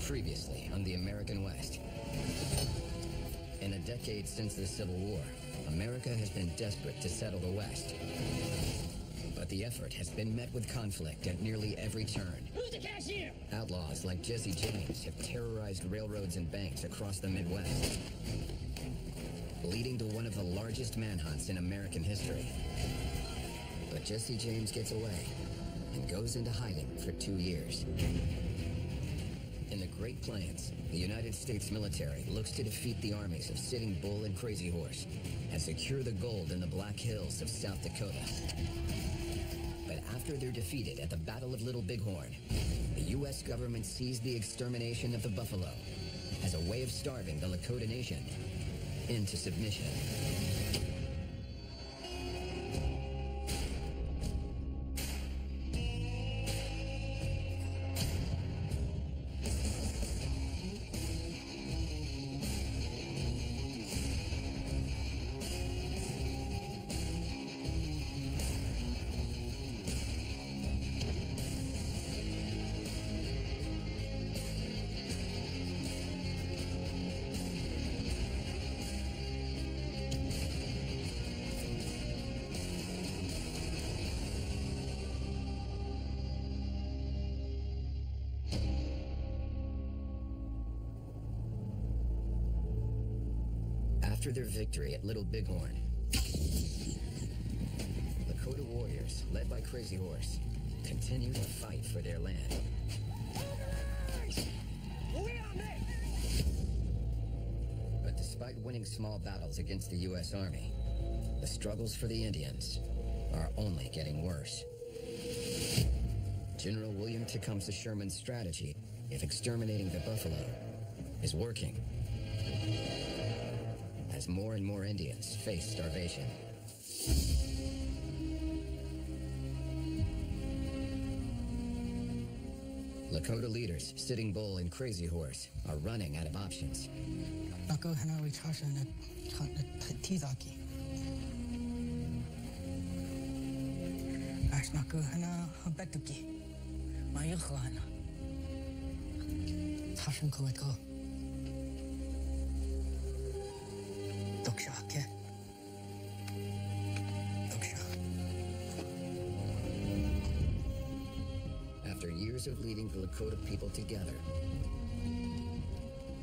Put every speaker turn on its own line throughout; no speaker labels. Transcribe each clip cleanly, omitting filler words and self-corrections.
Previously on the American West. In a decade since the Civil War, America has been desperate to settle the West. But the effort has been met with conflict at nearly every turn.
Who's the cashier?
Outlaws like Jesse James have terrorized railroads and banks across the Midwest, leading to one of the largest manhunts in American history. But Jesse James gets away and goes into hiding for 2 years. In the Great Plains, the United States military looks to defeat the armies of Sitting Bull and Crazy Horse and secure the gold in the Black Hills of South Dakota. But after they're defeated at the Battle of Little Bighorn, the U.S. government sees the extermination of the buffalo as a way of starving the Lakota Nation into submission. After their victory at Little Bighorn, Lakota warriors, led by Crazy Horse, continue to fight for their land. But despite winning small battles against the U.S. Army, the struggles for the Indians are only getting worse. General William Tecumseh Sherman's strategy of exterminating the buffalo is working, as more and more Indians face starvation. Lakota leaders Sitting Bull and Crazy Horse are running out of options. After years of leading the Lakota people together,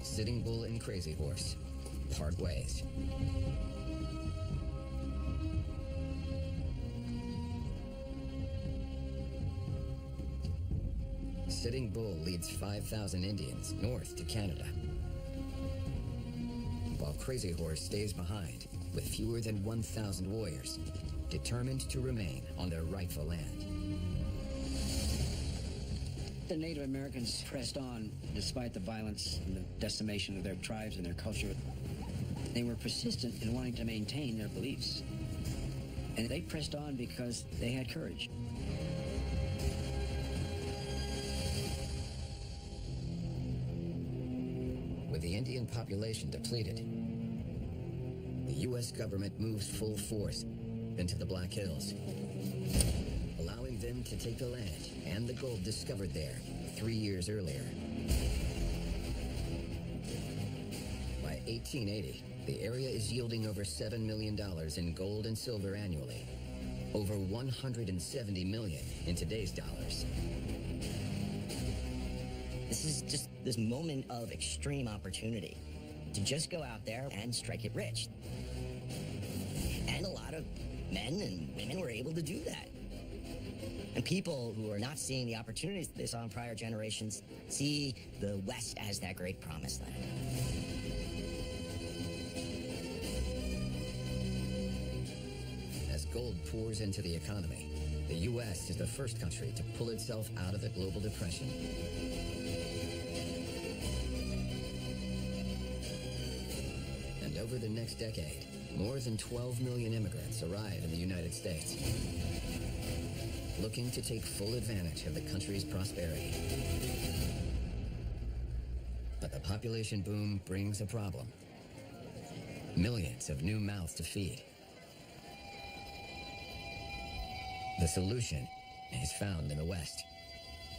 Sitting Bull and Crazy Horse part ways. Sitting Bull leads 5,000 Indians north to Canada, while Crazy Horse stays behind with fewer than 1,000 warriors, determined to remain on their rightful land.
The Native Americans pressed on despite the violence and the decimation of their tribes and their culture. They were persistent in wanting to maintain their beliefs. And they pressed on because they had courage.
With the Indian population depleted, the U.S. government moves full force into the Black Hills, allowing them to take the land and the gold discovered there 3 years earlier. By 1880, the area is yielding over $7 million in gold and silver annually, over $170 million in today's dollars.
This is just this moment of extreme opportunity to just go out there and strike it rich. And a lot of men and women were able to do that. And people who are not seeing the opportunities they saw in prior generations see the West as that great promised land.
As gold pours into the economy, the U.S. is the first country to pull itself out of the global depression. And over the next decade, more than 12 million immigrants arrive in the United States, looking to take full advantage of the country's prosperity. But the population boom brings a problem. Millions of new mouths to feed. The solution is found in the West.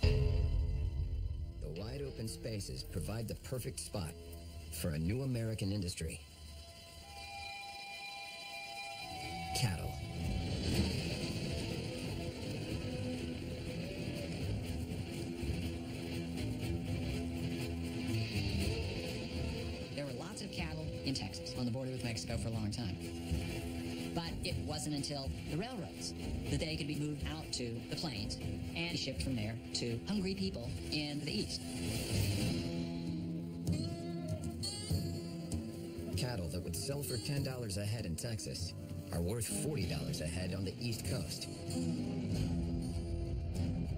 The wide open spaces provide the perfect spot for a new American industry. Cattle.
There were lots of cattle in Texas on the border with Mexico for a long time. But it wasn't until the railroads that they could be moved out to the plains and shipped from there to hungry people in the east.
Cattle that would sell for $10 a head in Texas are worth $40 a head on the East Coast.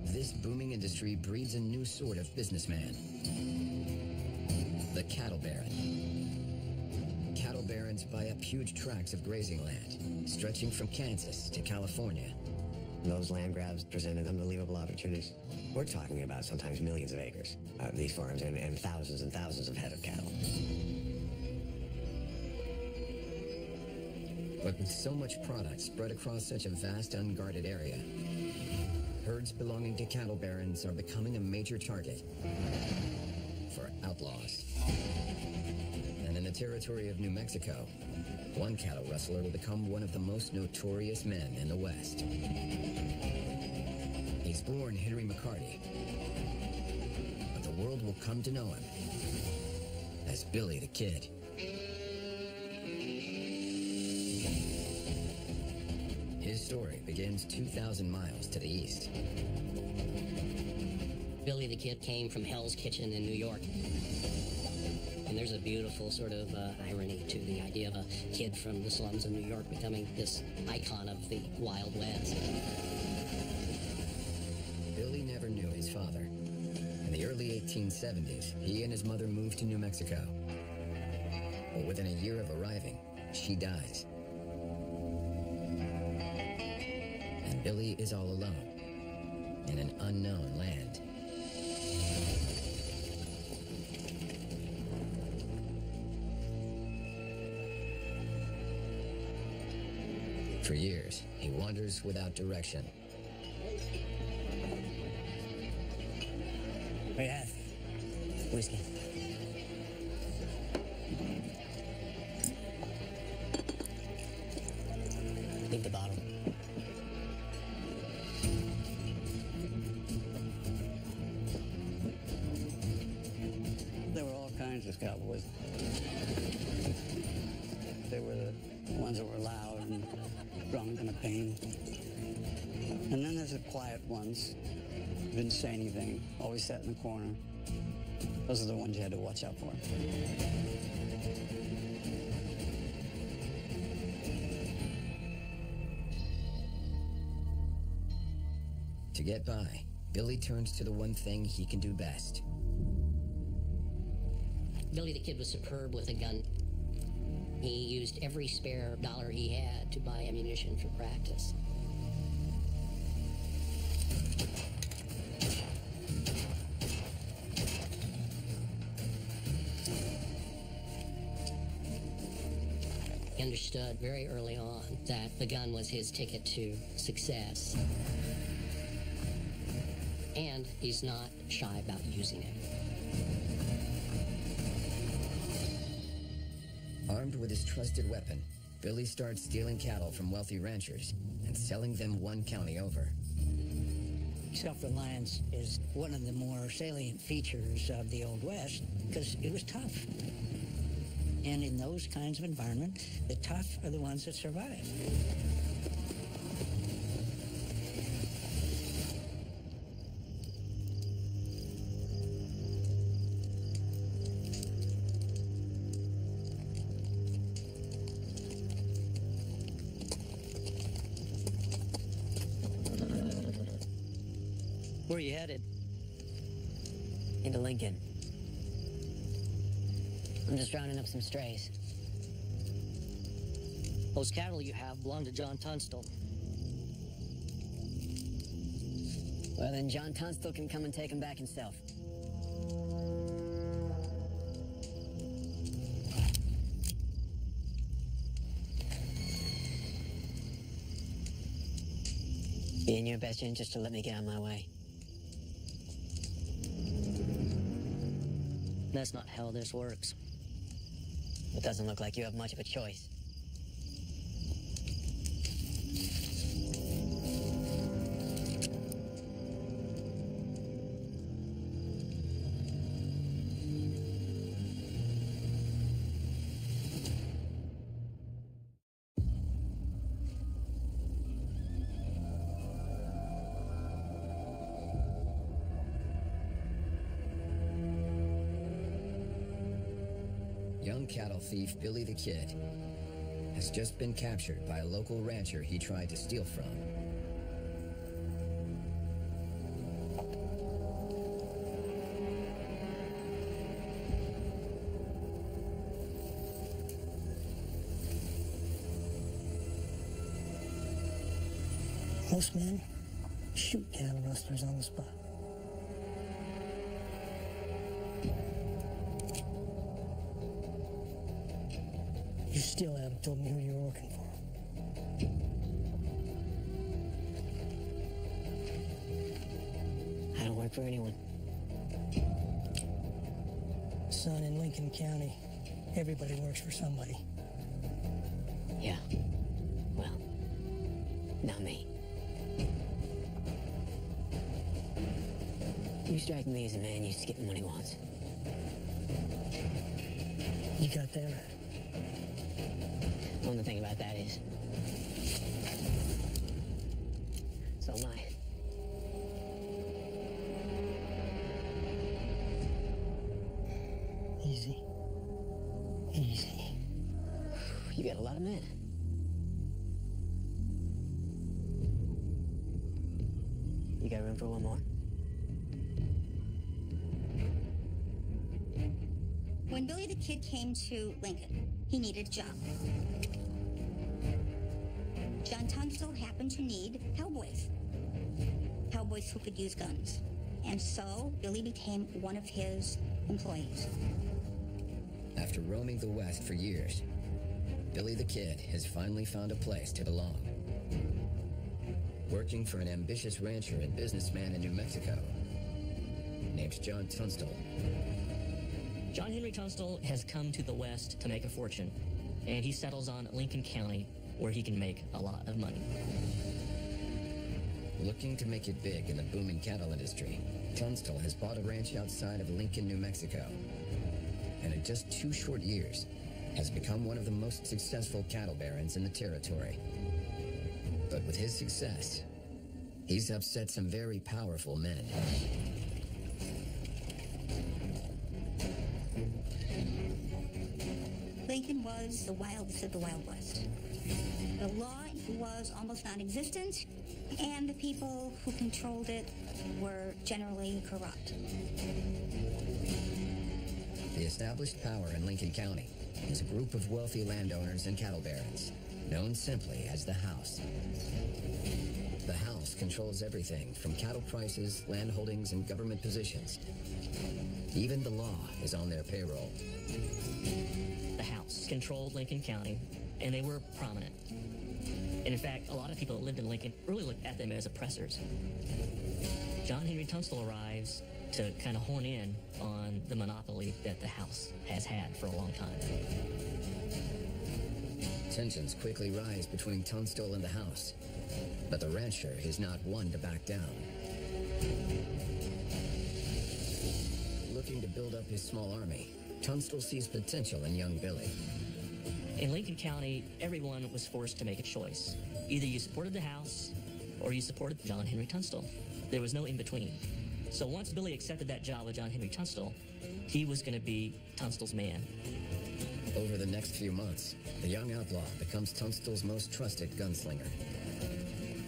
This booming industry breeds a new sort of businessman. The cattle baron. Cattle barons buy up huge tracts of grazing land, stretching from Kansas to California.
Those land grabs presented unbelievable opportunities. We're talking about sometimes millions of acres, these farms, and thousands of head of cattle.
But with so much product spread across such a vast, unguarded area, herds belonging to cattle barons are becoming a major target for outlaws. And in the territory of New Mexico, one cattle rustler will become one of the most notorious men in the West. He's born Henry McCarty, but the world will come to know him as Billy the Kid. His story begins 2,000 miles to the east.
Billy the Kid came from Hell's Kitchen in New York. And there's a beautiful sort of irony to the idea of a kid from the slums of New York becoming this icon of the Wild West.
Billy never knew his father. In the early 1870s, he and his mother moved to New Mexico. But within a year of arriving, she dies. And Billy is all alone in an unknown land. For years, he wanders without direction.
What do you have? Whiskey. Leave the bottle.
There were all kinds of cowboys. There were the ones that were loud and drunk and a pain. And then there's the quiet ones. Didn't say anything, always sat in the corner. Those are the ones you had to watch out for.
To get by, Billy turns to the one thing he can do best.
Billy the Kid was superb with a gun. He used every spare dollar he had to buy ammunition for practice. He understood very early on that the gun was his ticket to success. And he's not shy about using it.
Armed with his trusted weapon, Billy starts stealing cattle from wealthy ranchers and selling them one county over.
Self-reliance is one of the more salient features of the Old West because it was tough. And in those kinds of environments, the tough are the ones that survive.
Where are you headed?
Into Lincoln. I'm just rounding up some strays. Those cattle you have belong to John Tunstall.
Well, then John Tunstall can come and take them back himself. Be in your best interest to let me get out of my way.
That's not how this works. It doesn't look like you have much of a choice.
Young cattle thief Billy the Kid has just been captured by a local rancher he tried to steal from.
Most men shoot cattle rustlers on the spot. You still haven't told me who you're working for.
I don't work for anyone.
Son, in Lincoln County, everybody works for somebody.
Yeah. Well, not me. You strike me as a man used to getting what he wants.
You got that right.
Well, the thing about that is, so am I.
Easy. Easy.
You got a lot of men. You got room for one more?
When Billy the Kid came to Lincoln, he needed a job. John Tunstall happened to need cowboys. Cowboys who could use guns. And so Billy became one of his employees.
After roaming the West for years, Billy the Kid has finally found a place to belong. Working for an ambitious rancher and businessman in New Mexico named John Tunstall.
John Henry Tunstall has come to the West to make a fortune, and he settles on Lincoln County, where he can make a lot of money.
Looking to make it big in the booming cattle industry, Tunstall has bought a ranch outside of Lincoln, New Mexico, and in just 2 short years, has become one of the most successful cattle barons in the territory. But with his success, he's upset some very powerful men.
Lincoln was the wildest of the Wild West. The law was almost non-existent, and the people who controlled it were generally corrupt.
The established power in Lincoln County is a group of wealthy landowners and cattle barons, known simply as the House. The House controls everything from cattle prices, land holdings, and government positions. Even the law is on their payroll.
The House controlled Lincoln County, and they were prominent. And in fact, a lot of people that lived in Lincoln really looked at them as oppressors. John Henry Tunstall arrives to kind of hone in on the monopoly that the House has had for a long time.
Tensions quickly rise between Tunstall and the House, but the rancher is not one to back down. Looking to build up his small army, Tunstall sees potential in young Billy.
In Lincoln County, everyone was forced to make a choice. Either you supported the House or you supported John Henry Tunstall. There was no in between. So once Billy accepted that job with John Henry Tunstall, he was going to be Tunstall's man.
Over the next few months, the young outlaw becomes Tunstall's most trusted gunslinger.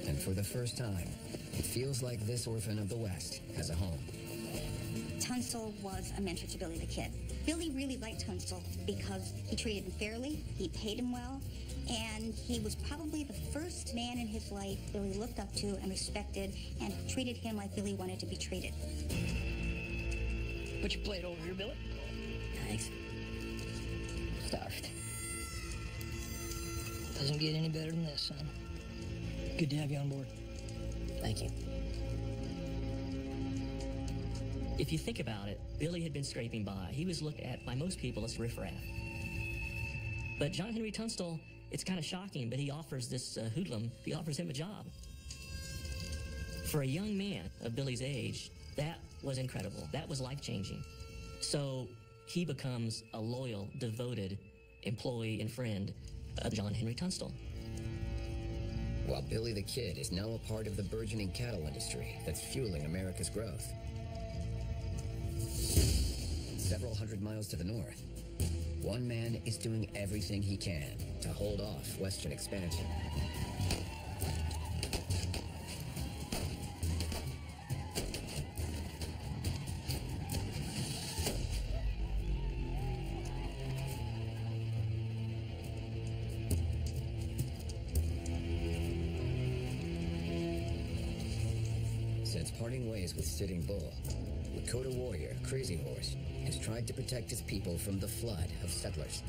And for the first time, it feels like this orphan of the West has a home.
Tunstall was a mentor to Billy the Kid. Billy really liked Tunstall because he treated him fairly, he paid him well, and he was probably the first man in his life Billy looked up to and respected and treated him like Billy wanted to be treated.
Put your plate over here, Billy.
Thanks.
Starved. Doesn't get any better than this, son. Good to have you on board.
Thank you.
If you think about it, Billy had been scraping by. He was looked at by most people as riffraff. But John Henry Tunstall, it's kind of shocking, but he offers this hoodlum, he offers him a job. For a young man of Billy's age, that was incredible. That was life-changing. So he becomes a loyal, devoted employee and friend of John Henry Tunstall.
While Billy the Kid is now a part of the burgeoning cattle industry that's fueling America's growth. Several hundred miles to the north, one man is doing everything he can to hold off Western expansion. Since parting ways with Sitting Bull, Lakota warrior Crazy Horse has tried to protect his people from the flood of settlers.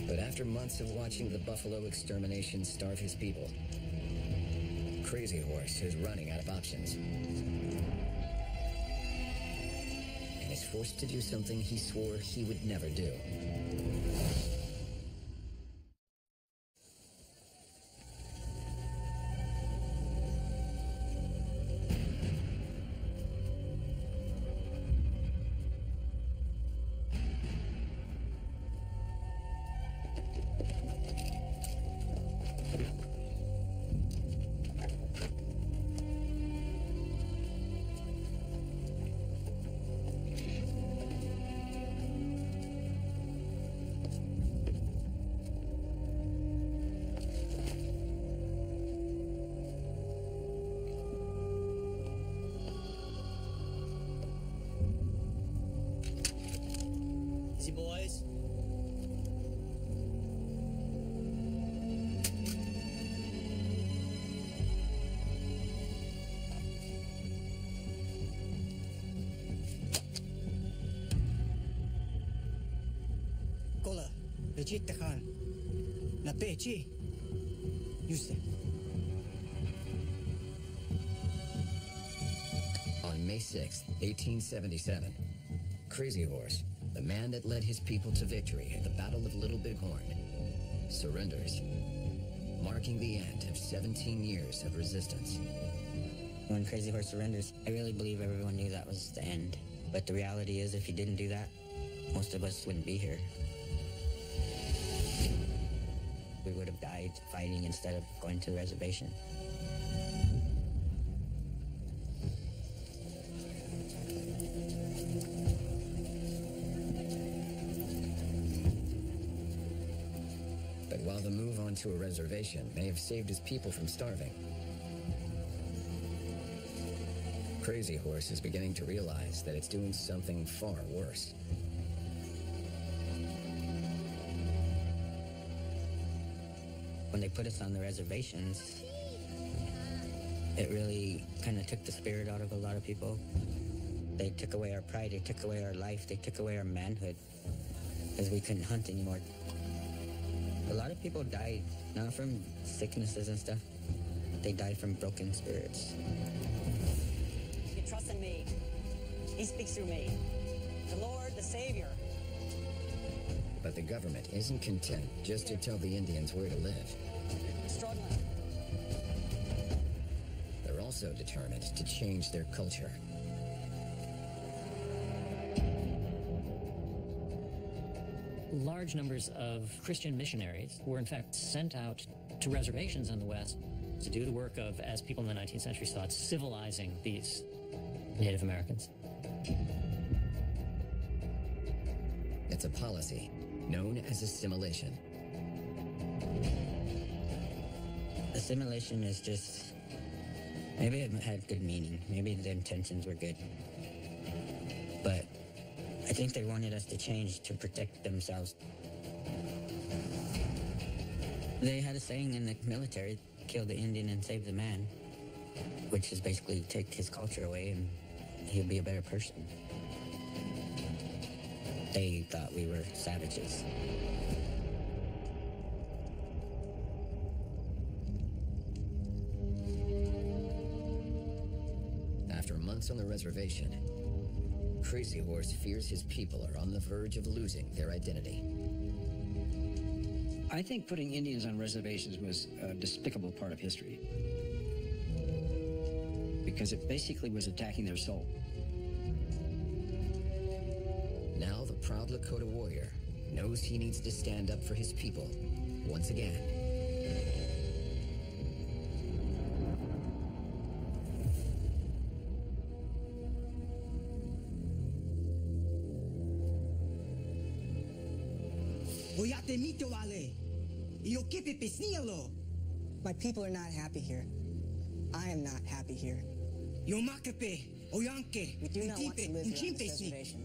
But after months of watching the buffalo extermination starve his people, Crazy Horse is running out of options. And is forced to do something he swore he would never do.
Boys.
Kola, legit Khan. La Pechi. Use them.
On May 6, 1877, Crazy Horse, the man that led his people to victory at the Battle of Little Bighorn, surrenders, marking the end of 17 years of resistance.
When Crazy Horse surrenders, I really believe everyone knew that was the end. But the reality is, if he didn't do that, most of us wouldn't be here. We would have died fighting instead of going to the reservation.
But while the move onto a reservation may have saved his people from starving, Crazy Horse is beginning to realize that it's doing something far worse.
When they put us on the reservations, it really kind of took the spirit out of a lot of people. They took away our pride, they took away our life, they took away our manhood, because we couldn't hunt anymore. A lot of people died, not from sicknesses and stuff. They died from broken spirits.
You trust in me. He speaks through me. The Lord, the Savior.
But the government isn't content just to tell the Indians where to live.
Struggling.
They're also determined to change their culture.
Large numbers of Christian missionaries were in fact sent out to reservations in the West to do the work of, as people in the 19th century saw it, civilizing these Native Americans.
It's a policy known as assimilation.
Assimilation is just, maybe it had good meaning, maybe the intentions were good, but I think they wanted us to change to protect themselves. They had a saying in the military, kill the Indian and save the man, which is basically take his culture away and he'll be a better person. They thought we were savages.
After months once on the reservation, Crazy Horse fears his people are on the verge of losing their identity.
I think putting Indians on reservations was a despicable part of history, because it basically was attacking their soul.
Now the proud Lakota warrior knows he needs to stand up for his people once again.
My people are not happy here. I am not happy here. We do not want to live here on this reservation.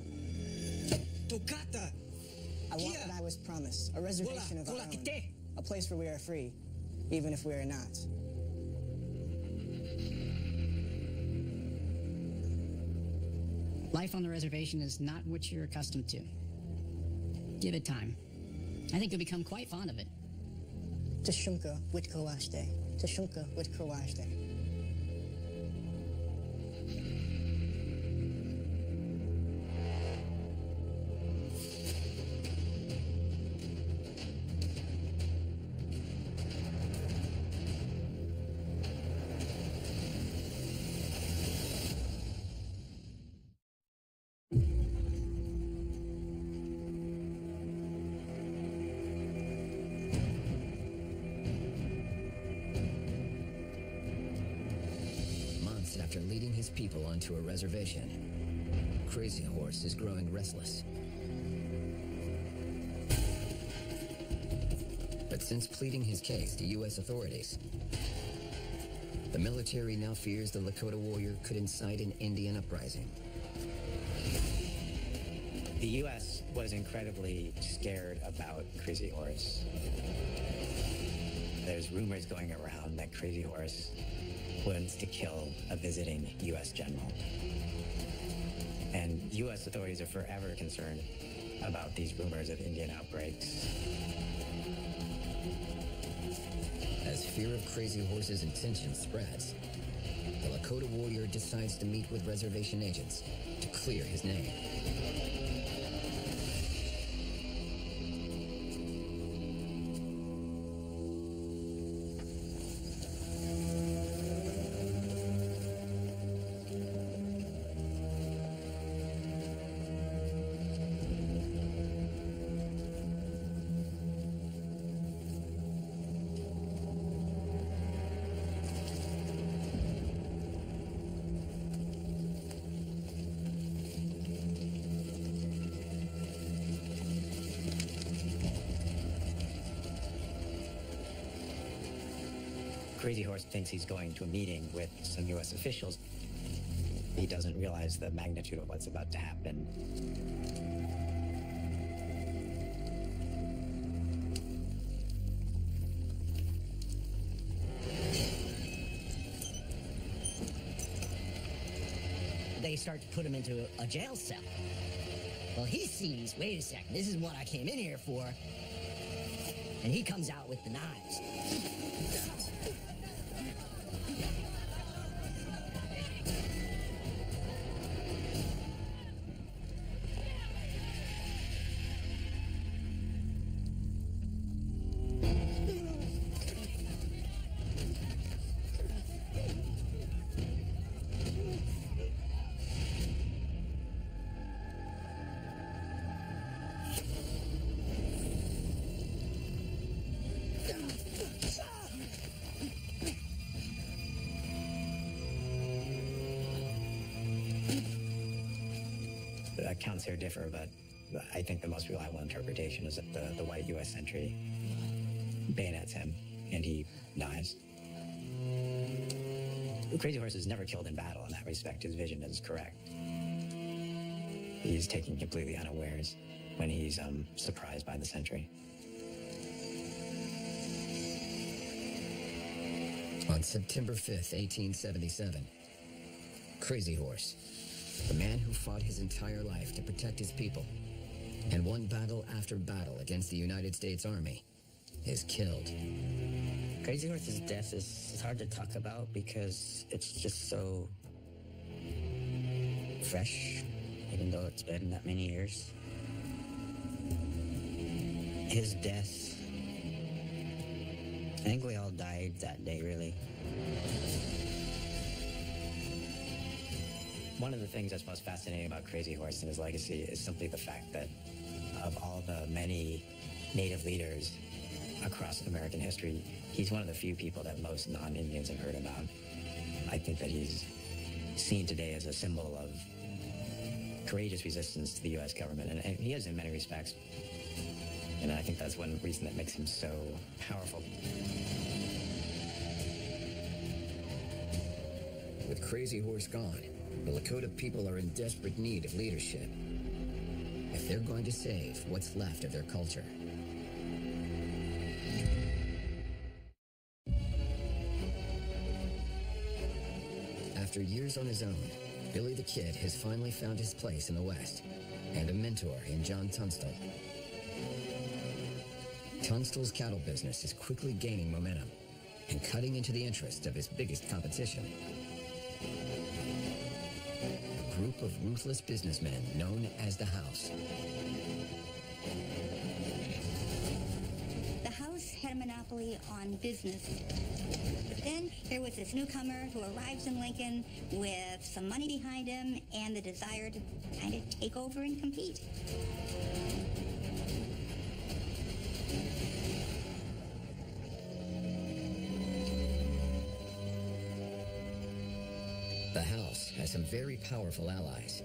I want what I was promised, a reservation of our own, a place where we are free, even if we are not.
Life on the reservation is not what you're accustomed to. Give it time. I think you'll become quite fond of it.
Tashunka Witkowashte. Tashunka Witkowashte.
After leading his people onto a reservation, Crazy Horse is growing restless. But since pleading his case to U.S. authorities, the military now fears the Lakota warrior could incite an Indian uprising.
The U.S. was incredibly scared about Crazy Horse. There's rumors going around that Crazy Horse wants to kill a visiting U.S. general. And U.S. authorities are forever concerned about these rumors of Indian outbreaks.
As fear of Crazy Horse's intentions spreads, the Lakota warrior decides to meet with reservation agents to clear his name.
Crazy Horse thinks he's going to a meeting with some U.S. officials. He doesn't realize the magnitude of what's about to happen.
They start to put him into a jail cell. Well, he sees, wait a second, this is what I came in here for. And he comes out with the knives.
Accounts here differ, but I think the most reliable interpretation is that the white U.S. sentry bayonets him, and he dies. Crazy Horse is never killed in battle. In that respect, his vision is correct. He's taken completely unawares when he's surprised by the sentry.
On September 5th, 1877, Crazy Horse, the man who fought his entire life to protect his people and won battle after battle against the United States Army, is killed.
Crazy Horse's death is hard to talk about because it's just so
fresh, even though it's been that many years. His death, I think we all died that day, really. One of the things that's most fascinating about Crazy Horse and his legacy is simply the fact that of all the many Native leaders across American history, he's one of the few people that most non-Indians have heard about. I think that he's seen today as a symbol of courageous resistance to the U.S. government, and he is in many respects. And I think that's one reason that makes him so powerful.
With Crazy Horse gone, the Lakota people are in desperate need of leadership if they're going to save what's left of their culture. After years on his own, Billy the Kid has finally found his place in the West and a mentor in John Tunstall. Tunstall's cattle business is quickly gaining momentum and cutting into the interests of his biggest competition. A group of ruthless businessmen known as the House.
The House had a monopoly on business. But then there was this newcomer who arrives in Lincoln with some money behind him and the desire to kind of take over and compete.
The House has some very powerful allies,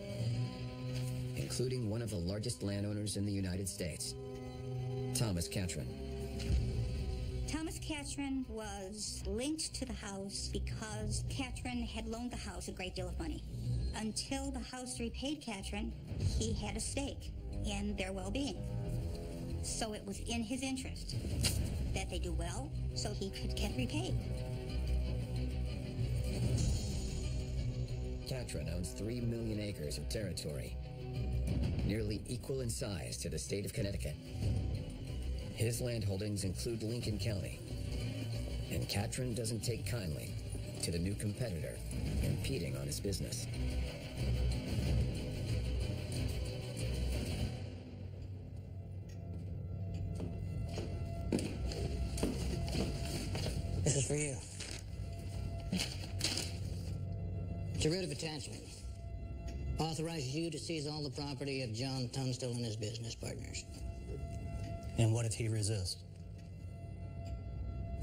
including one of the largest landowners in the United States, Thomas Catron.
Thomas Catron was linked to the House because Catron had loaned the House a great deal of money. Until the House repaid Catron, he had a stake in their well-being. So it was in his interest that they do well so he could get repaid.
Catron owns 3 million acres of territory, nearly equal in size to the state of Connecticut. His land holdings include Lincoln County, and Catron doesn't take kindly to the new competitor impeding on his business.
This is for you. It's a writ of attachment. Authorizes you to seize all the property of John Tunstall and his business partners.
And what if he resists?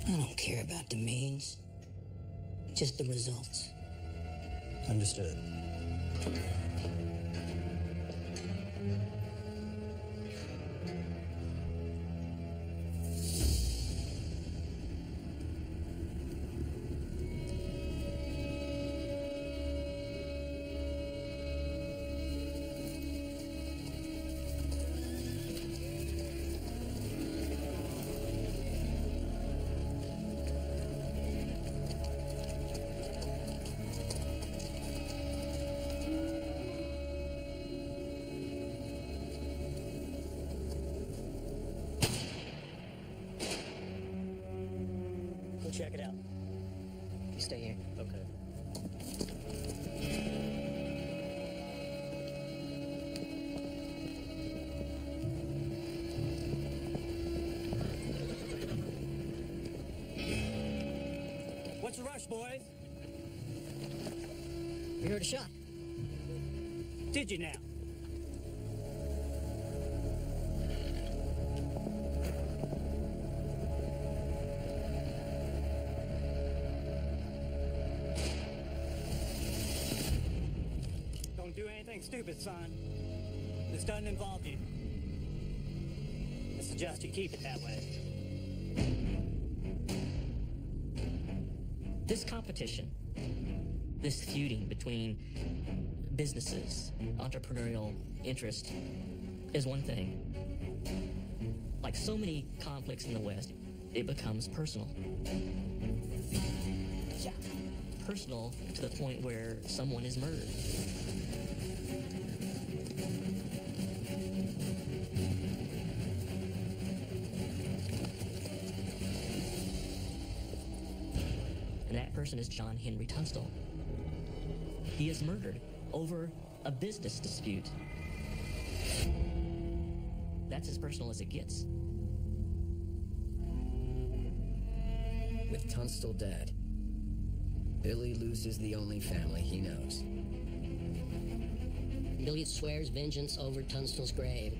I don't care about the means, just the results.
Understood.
Check it out.
You stay here.
Okay. What's the rush, boys?
We heard a shot.
Did you now? Don't do anything stupid, son. This doesn't involve you. I suggest you keep it that way.
This competition, this feuding between businesses, entrepreneurial interest, is one thing. Like so many conflicts in the West, it becomes personal. Yeah, personal to the point where someone is murdered. And that person is John Henry Tunstall. He is murdered over a business dispute. That's as personal as it gets.
With Tunstall dead, Billy loses the only family he knows.
Billy swears vengeance over Tunstall's grave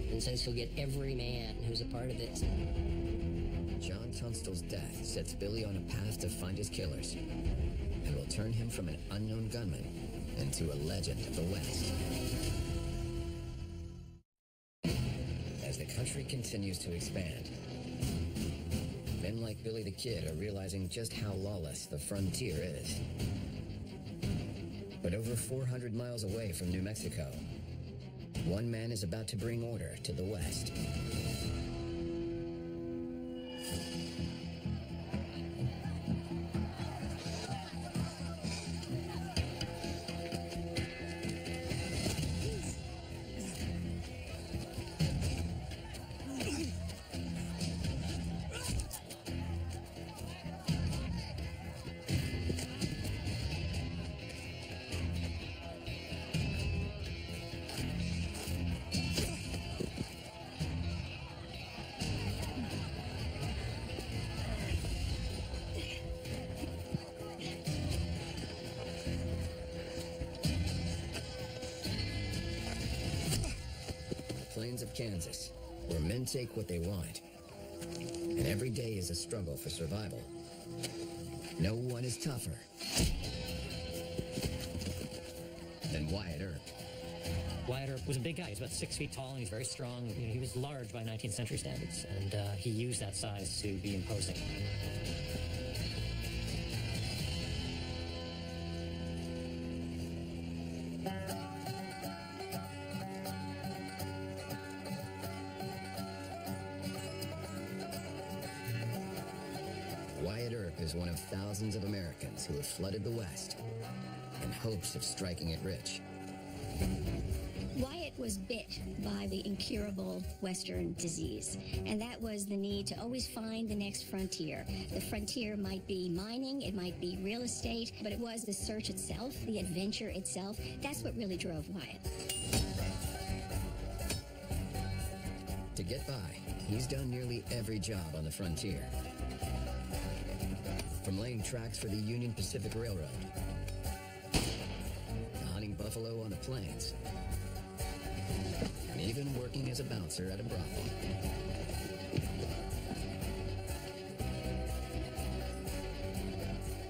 and says he'll get every man who's a part of this.
John Tunstall's death sets Billy on a path to find his killers and will turn him from an unknown gunman into a legend of the West. As the country continues to expand, men like Billy the Kid are realizing just how lawless the frontier is. But over 400 miles away from New Mexico, one man is about to bring order to the West. Plains of Kansas, where men take what they want, and every day is a struggle for survival. No one is tougher than Wyatt Earp.
Wyatt Earp was a big guy. He's about 6 feet tall and he's very strong. You know, he was large by 19th century standards, and he used that size to be imposing.
Wyatt Earp is one of thousands of Americans who have flooded the West in hopes of striking it rich.
Wyatt was bit by the incurable Western disease, and that was the need to always find the next frontier. The frontier might be mining, it might be real estate, but it was the search itself, the adventure itself. That's what really drove Wyatt.
To get by, he's done nearly every job on the frontier. From laying tracks for the Union Pacific Railroad, to hunting buffalo on the plains, and even working as a bouncer at a brothel.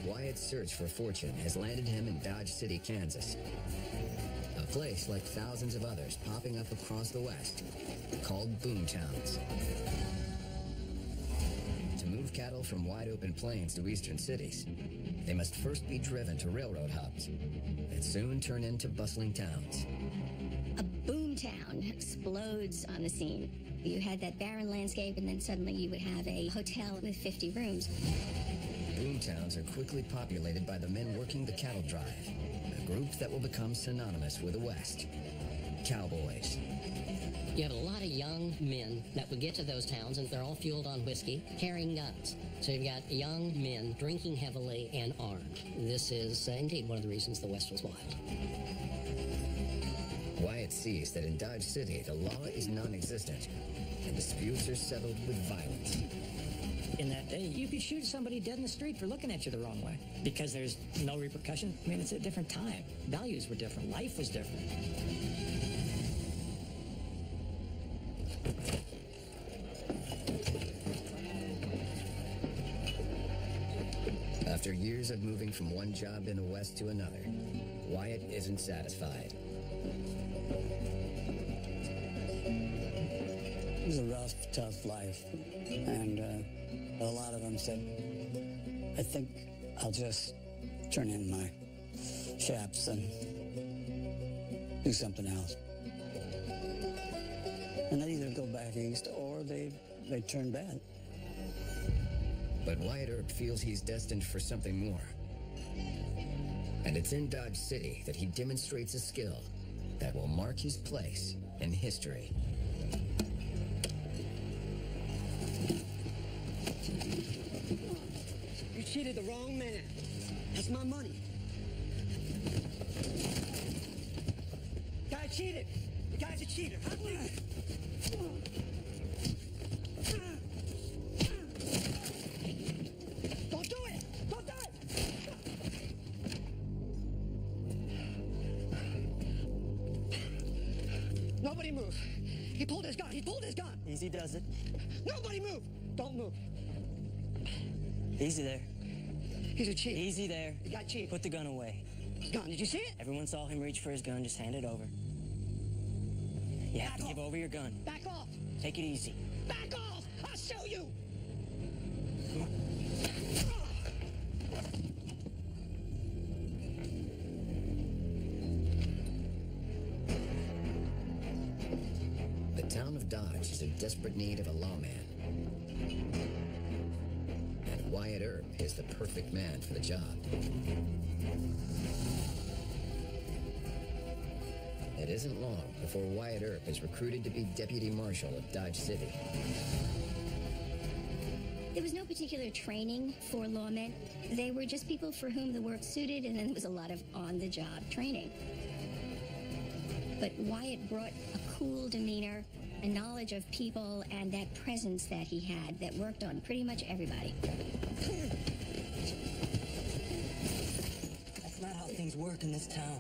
Wyatt's search for fortune has landed him in Dodge City, Kansas, a place like thousands of others popping up across the West, called boom towns. To move cattle from wide-open plains to eastern cities, they must first be driven to railroad hubs that soon turn into bustling towns.
A boom town explodes on the scene. You had that barren landscape, and then suddenly you would have a hotel with 50 rooms.
Boom towns are quickly populated by the men working the cattle drive, a group that will become synonymous with the West. Cowboys.
You have a lot of young men that would get to those towns, and they're all fueled on whiskey, carrying guns. So you've got young men drinking heavily and armed. This is indeed one of the reasons the West was wild.
Wyatt sees that in Dodge City, the law is non-existent, and disputes are settled with violence.
In that day, you could shoot somebody dead in the street for looking at you the wrong way because there's no repercussion. I mean, it's a different time. Values were different. Life was different.
After years of moving from one job in the West to another, Wyatt isn't satisfied.
It was a rough, tough life. And a lot of them said, I think I'll just turn in my chaps and do something else. And they either go back east or they turn bad.
But Wyatt Earp feels he's destined for something more. And it's in Dodge City that he demonstrates a skill that will mark his place in history.
You cheated the wrong man. That's my money.
cheated. The guy's a cheater. Don't do it! Don't do it! Nobody move. He pulled his gun. He pulled his gun.
Easy does it.
Nobody move. Don't move.
Easy there.
He's a cheat.
Easy there.
He got cheated.
Put the gun away.
Gun, did you see it?
Everyone saw him reach for his gun. Just hand it over. You have to give over your gun.
Back off.
Take it easy.
Back off. I'll show you.
The town of Dodge is in desperate need of a lawman. And Wyatt Earp is the perfect man for the job. It isn't long before Wyatt Earp is recruited to be deputy marshal of Dodge City.
There was no particular training for lawmen. They were just people for whom the work suited, and then there was a lot of on-the-job training. But Wyatt brought a cool demeanor, a knowledge of people, and that presence that he had that worked on pretty much everybody.
That's not how things work in this town.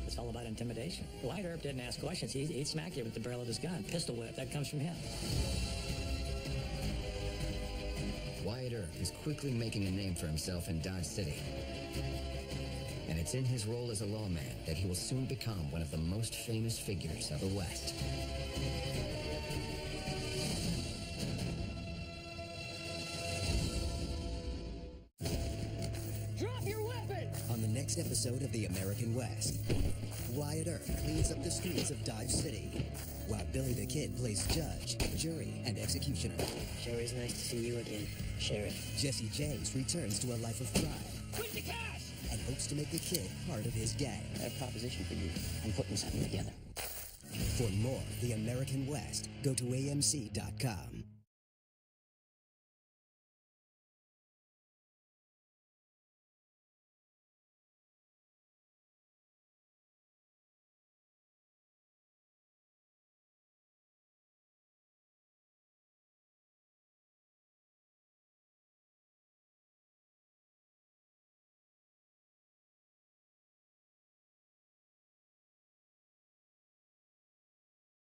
It's all about intimidation. Wyatt Earp didn't ask questions. He'd smack you with the barrel of his gun. Pistol whip, that comes from him.
Wyatt Earp is quickly making a name for himself in Dodge City. And it's in his role as a lawman that he will soon become one of the most famous figures of the West.
Drop your weapon!
On the next episode of The American West, Wyatt Earp cleans up the streets of Dodge City, while Billy the Kid plays judge, jury, and executioner.
Sure is nice to see you again, Sheriff.
Jesse James returns to a life of crime
Where's the cash?
and hopes to make the kid part of his gang.
I have a proposition for you. I'm putting something together.
For more The American West, go to AMC.com.